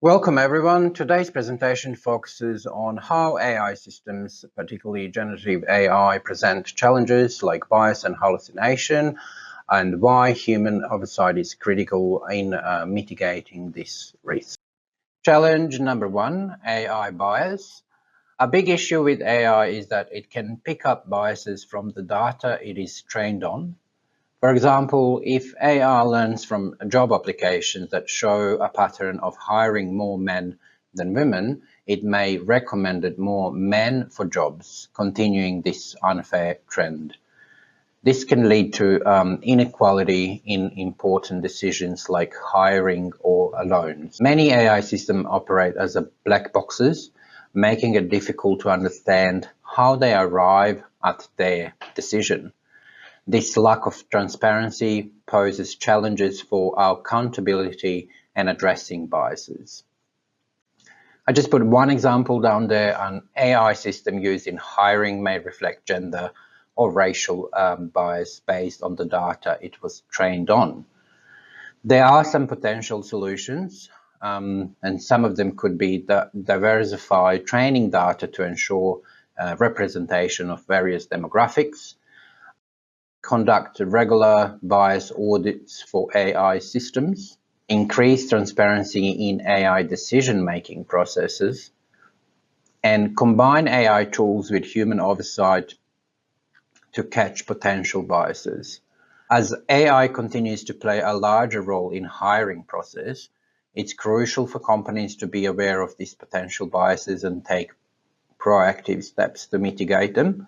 Welcome everyone. Today's presentation focuses on how AI systems, particularly generative AI, present challenges like bias and hallucination, and why human oversight is critical in mitigating this risk. Challenge number one, AI bias. A big issue with AI is that it can pick up biases from the data it is trained on. For example, if AI learns from job applications that show a pattern of hiring more men than women, it may recommend more men for jobs, continuing this unfair trend. This can lead to inequality in important decisions like hiring or loans. Many AI systems operate as black boxes, making it difficult to understand how they arrive at their decision. This lack of transparency poses challenges for our accountability and addressing biases. I just put one example down there. An AI system used in hiring may reflect gender or racial bias based on the data it was trained on. There are some potential solutions, and some of them could be diversify training data to ensure representation of various demographics, conduct regular bias audits for AI systems, increase transparency in AI decision-making processes, and combine AI tools with human oversight to catch potential biases. As AI continues to play a larger role in hiring process, it's crucial for companies to be aware of these potential biases and take proactive steps to mitigate them.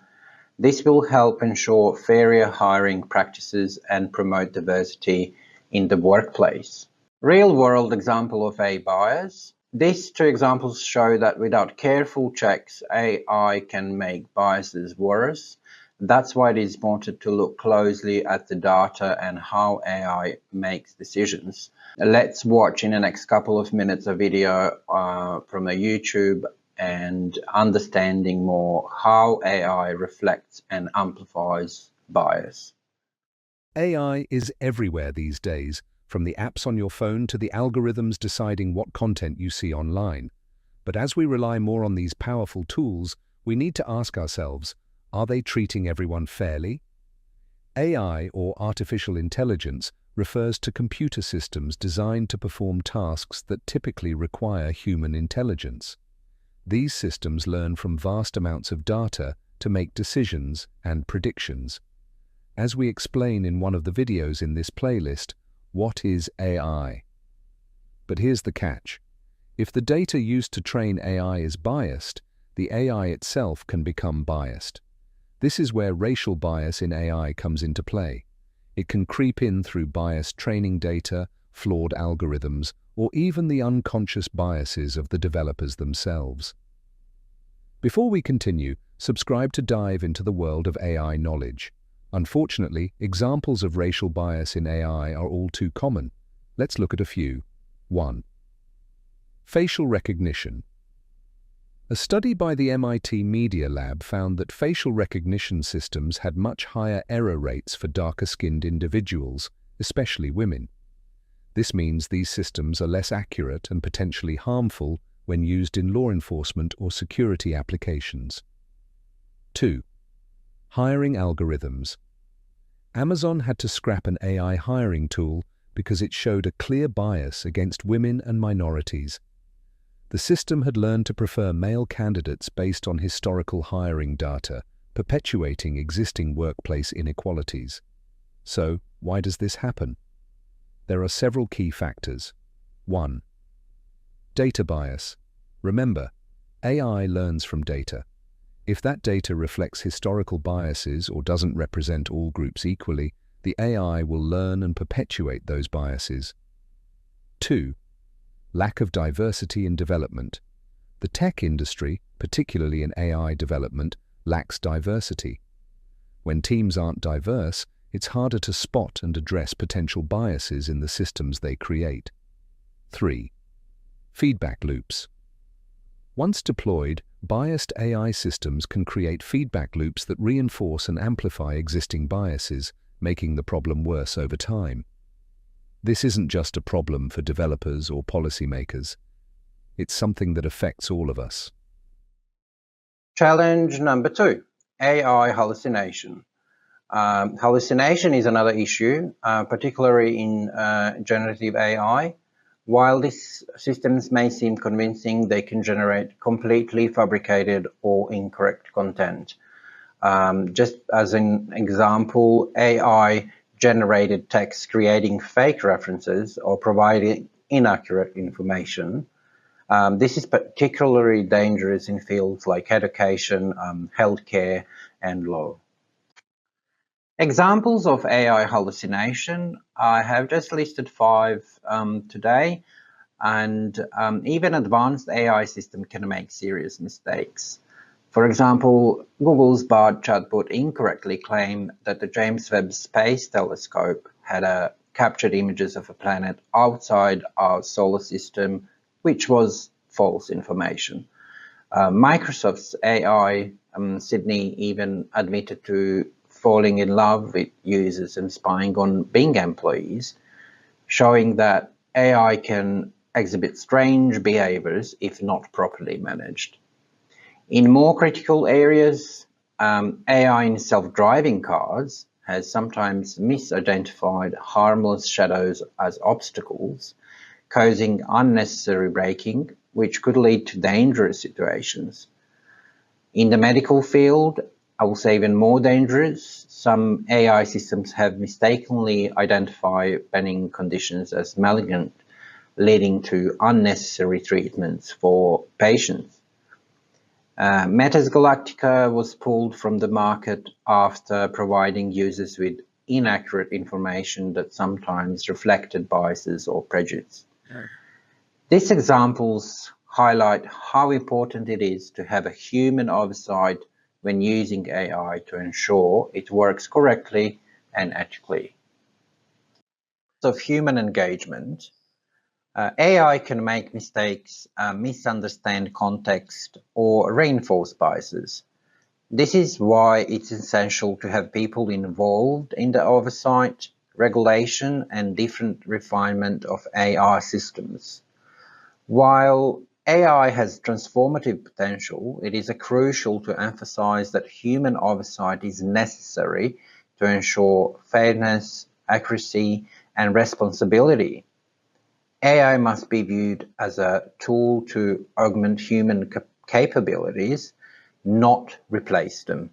This will help ensure fairer hiring practices and promote diversity in the workplace. Real-world example of a bias. These two examples show that without careful checks, AI can make biases worse. That's why it is important to look closely at the data and how AI makes decisions. Let's watch in the next couple of minutes a video from a YouTube and understanding more how AI reflects and amplifies bias. AI is everywhere these days, from the apps on your phone to the algorithms deciding what content you see online. But as we rely more on these powerful tools, we need to ask ourselves, are they treating everyone fairly? AI, or artificial intelligence, refers to computer systems designed to perform tasks that typically require human intelligence. These systems learn from vast amounts of data to make decisions and predictions. As we explain in one of the videos in this playlist, what is AI? But here's the catch. If the data used to train AI is biased, the AI itself can become biased. This is where racial bias in AI comes into play. It can creep in through biased training data, flawed algorithms, or even the unconscious biases of the developers themselves. Before we continue, subscribe to dive into the world of AI knowledge. Unfortunately, examples of racial bias in AI are all too common. Let's look at a few. 1. Facial recognition. A study by the MIT Media Lab found that facial recognition systems had much higher error rates for darker-skinned individuals, especially women. This means these systems are less accurate and potentially harmful when used in law enforcement or security applications. 2. Hiring algorithms. Amazon had to scrap an AI hiring tool because it showed a clear bias against women and minorities. The system had learned to prefer male candidates based on historical hiring data, perpetuating existing workplace inequalities. So, why does this happen? There are several key factors. 1. Data bias. Remember, AI learns from data. If that data reflects historical biases or doesn't represent all groups equally, the AI will learn and perpetuate those biases. 2. Lack of diversity in development. The tech industry, particularly in AI development, lacks diversity. When teams aren't diverse, it's harder to spot and address potential biases in the systems they create. 3. Feedback loops. Once deployed, biased AI systems can create feedback loops that reinforce and amplify existing biases, making the problem worse over time. This isn't just a problem for developers or policymakers. It's something that affects all of us. Challenge number 2, AI hallucination. Hallucination is another issue, particularly in generative AI. While these systems may seem convincing, they can generate completely fabricated or incorrect content. Just as an example, AI generated text creating fake references or providing inaccurate information. This is particularly dangerous in fields like education, healthcare, and law. Examples of AI hallucination, I have just listed 5 today, and even advanced AI system can make serious mistakes. For example, Google's Bard chatbot incorrectly claimed that the James Webb Space Telescope had captured images of a planet outside our solar system, which was false information. Microsoft's AI, Sydney, even admitted to falling in love with users and spying on Bing employees, showing that AI can exhibit strange behaviors if not properly managed. In more critical areas, AI in self-driving cars has sometimes misidentified harmless shadows as obstacles, causing unnecessary braking, which could lead to dangerous situations. In the medical field, I will say even more dangerous, some AI systems have mistakenly identified benign conditions as malignant, leading to unnecessary treatments for patients. Meta's Galactica was pulled from the market after providing users with inaccurate information that sometimes reflected biases or prejudice. These examples highlight how important it is to have a human oversight when using AI to ensure it works correctly and ethically. So, human engagement. AI can make mistakes, misunderstand context, or reinforce biases. This is why it's essential to have people involved in the oversight, regulation, and different refinement of AI systems. While AI has transformative potential, it is crucial to emphasize that human oversight is necessary to ensure fairness, accuracy, and responsibility. AI must be viewed as a tool to augment human capabilities, not replace them.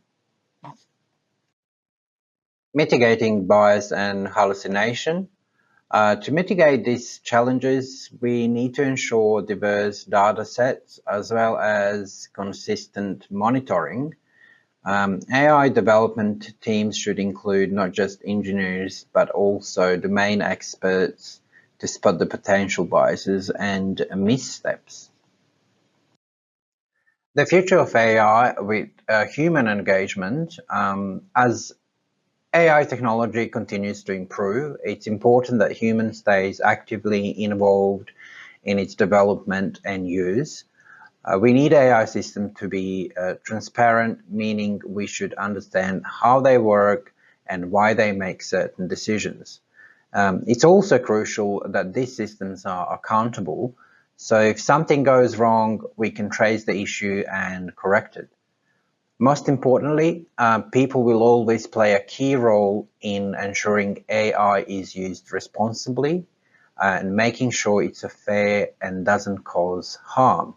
Mitigating bias and hallucination. To mitigate these challenges, we need to ensure diverse data sets as well as consistent monitoring. AI development teams should include not just engineers, but also domain experts to spot the potential biases and missteps. The future of AI with human engagement. As AI technology continues to improve, it's important that humans stay actively involved in its development and use. We need AI systems to be transparent, meaning we should understand how they work and why they make certain decisions. It's also crucial that these systems are accountable, so if something goes wrong, we can trace the issue and correct it. Most importantly, people will always play a key role in ensuring AI is used responsibly and making sure it's fair and doesn't cause harm.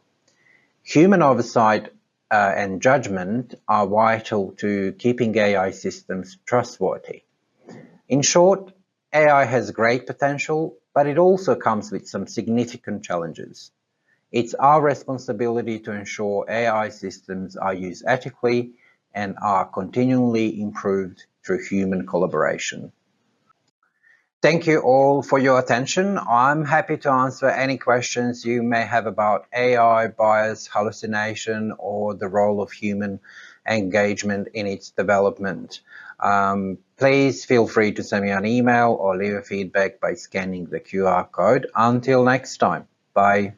Human oversight and judgment are vital to keeping AI systems trustworthy. In short, AI has great potential, but it also comes with some significant challenges. It's our responsibility to ensure AI systems are used ethically and are continually improved through human collaboration. Thank you all for your attention. I'm happy to answer any questions you may have about AI, bias, hallucination, or the role of human engagement in its development. Please feel free to send me an email or leave a feedback by scanning the QR code. Until next time, bye.